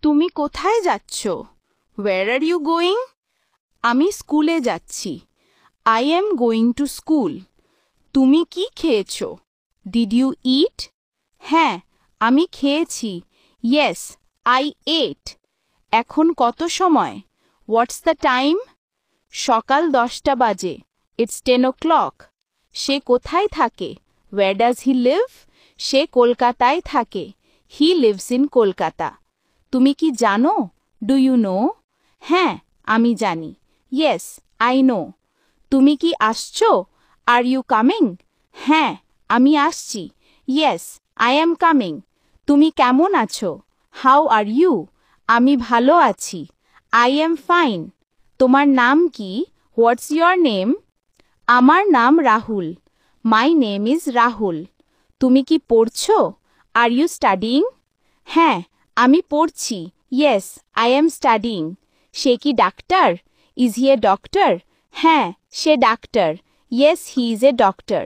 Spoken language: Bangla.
তুমি কোথায় যাচ্ছ? Where are you going? আমি স্কুলে যাচ্ছি। I am going to school. তুমি কি খেয়েছো? Did you eat? হ্যাঁ, আমি খেয়েছি। Yes, I ate. এখন কত সময়? What's the time? সকাল 10টা বাজে। It's 10 o'clock. সে কোথায় থাকে? Where does he live? সে কলকাতায় থাকে। He lives in Kolkata. তুমি কি জানো? Do you know? হ্যাঁ, আমি জানি। Yes, I know. তুমি কি আসছো? Are you coming? হ্যাঁ, আমি আসছি। Yes, I am coming. তুমি কেমন আছো? How are you? আমি ভালো আছি। I am fine. তোমার নাম কি? What's your name? আমার নাম Rahul. My name is Rahul. তুমি কি পড়ছো? Are you studying? হ্যাঁ, আমি পড়ছি। Yes, I am studying. সে কি doctor? Is he a doctor? হ্যাঁ, সে doctor. Yes, he is a doctor.